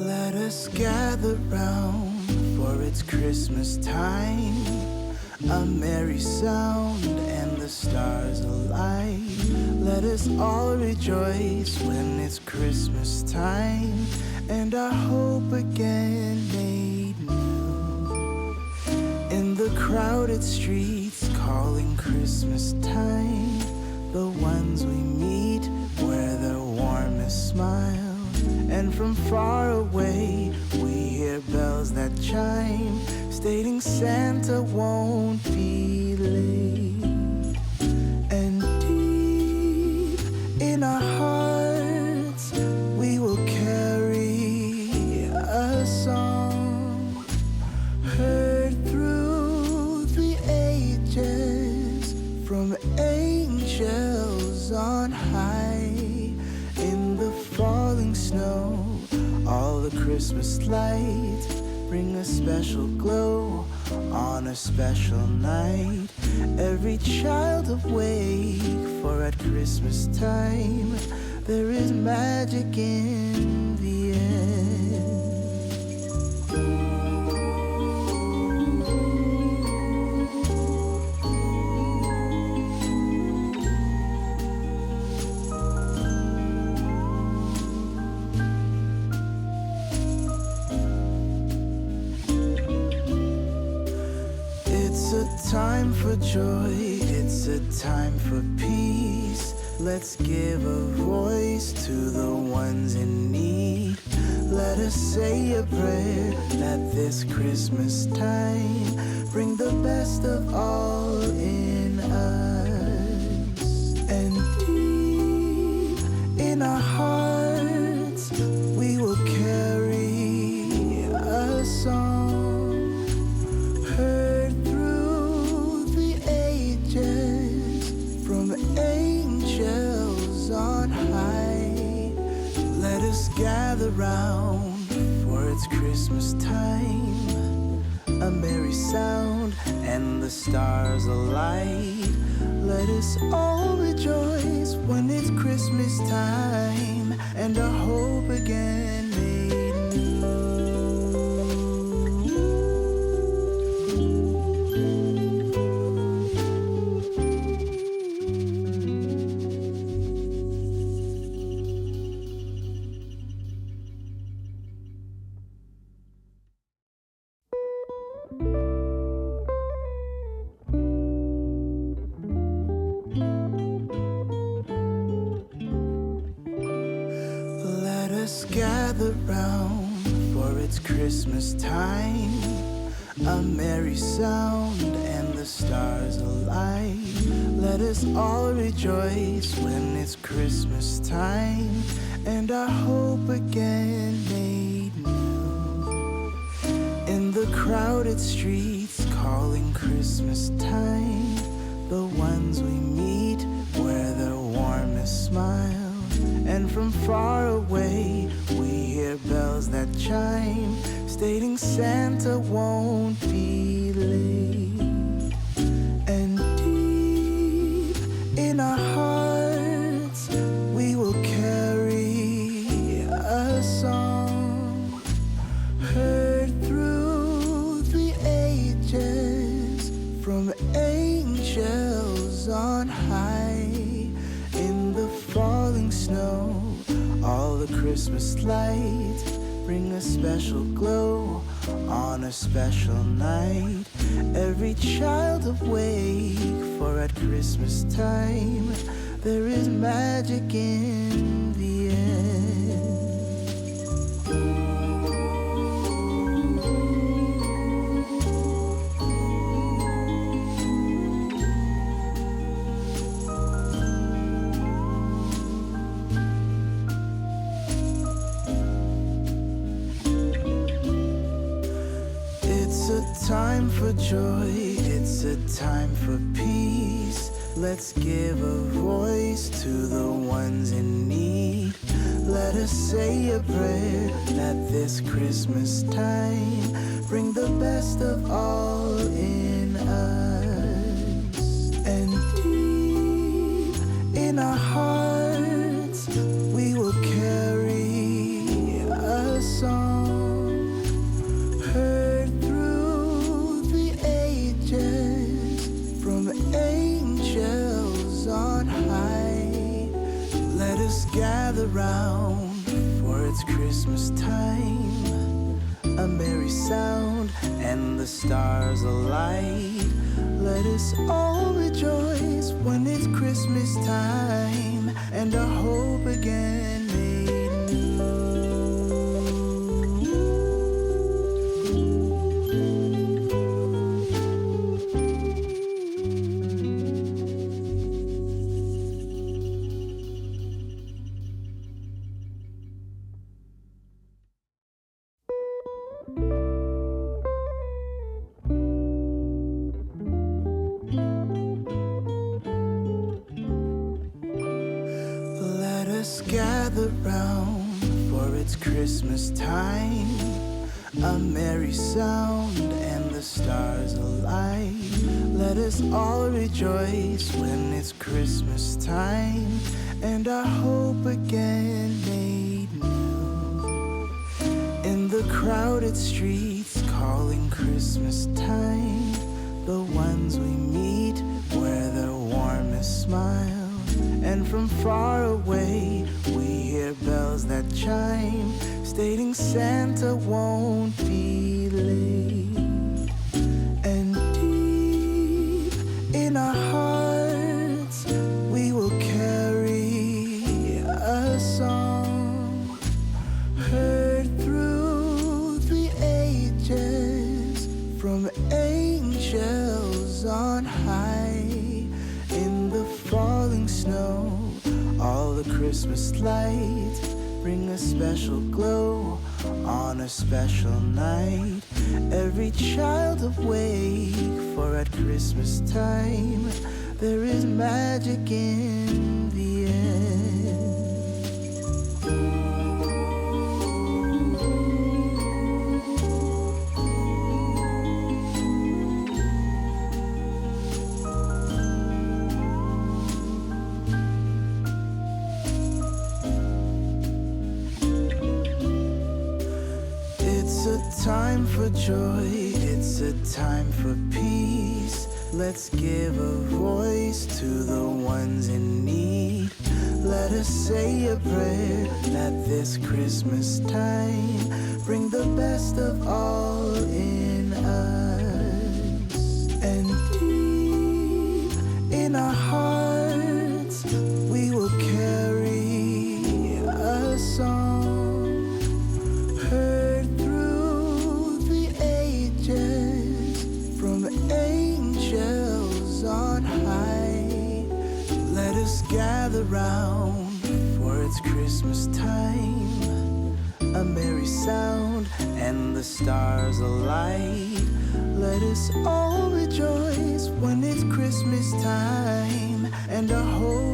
Let us gather round, for it's Christmas time. A merry sound and the stars alight. Let us all rejoice when it's Christmas time, and our hope again made new. In the crowded streets calling Christmas time, the ones we meet wear their warmest smile. And from far away we hear bells that chime, stating Santa won't be late. And deep in our hearts we will carry a song, heard through the ages from angels on high. In the falling snow, all the Christmas lights bring a special glow on a special night. Every child awake, for at Christmas time there is magic in the air. It's a time for joy, it's a time for peace. Let's give a voice to the ones in need. Let us say a prayer that this Christmas time bring the best of all in us. And deep in our hearts we will carry a song, heard through the ages from angels on high. Let us gather round, for it's Christmas time. A merry sound and the stars alight. Let us all rejoice when it's Christmas time, and our hope again made new. Let us gather round, for it's Christmas time. A merry sound and the stars alight. Let us all rejoice when it's Christmas time, and our hope again made new. In the crowded streets calling Christmas time, the ones we meet wear their warmest smile. And from far away we hear bells that chime, stating Santa won't be late. And deep in our hearts we will carry a song, heard through the ages from angels on high. In the falling snow, all the Christmas lights bring a special glow on a special night. Every child awake, for at Christmas time there is magic in the air. It's a time for joy, it's a time for peace. Let's give a voice to the ones in need. Let us say a prayer that this Christmas time bring the best of all in us. Christmas time. A merry sound and the stars alight. Let us all rejoice when it's Christmas time and our hope again made new. Let us gather round, for it's Christmas time. A merry sound and the stars alight. Let us all rejoice when it's Christmas time and our hope again made new. In the crowded streets calling Christmas time, the ones we meet wear their warmest smile. And from far away we hear bells that chime, stating Santa won't be late. And deep in our hearts we will carry a song, heard through the ages from angels on high. In the falling snow, all the Christmas lights bring a special glow on a special night. Every child awake, for at Christmas time there is magic in the air. It's a time for joy, it's a time for peace. Let's give a voice to the ones in need. Let us say a prayer, let this Christmas time bring the best of all in us. And deep in our hearts we will carry a song, heard through the ages from angels on high. Let us gather round, for it's Christmas time. A merry sound and the stars alight. Let us all rejoice when it's Christmas time and our hope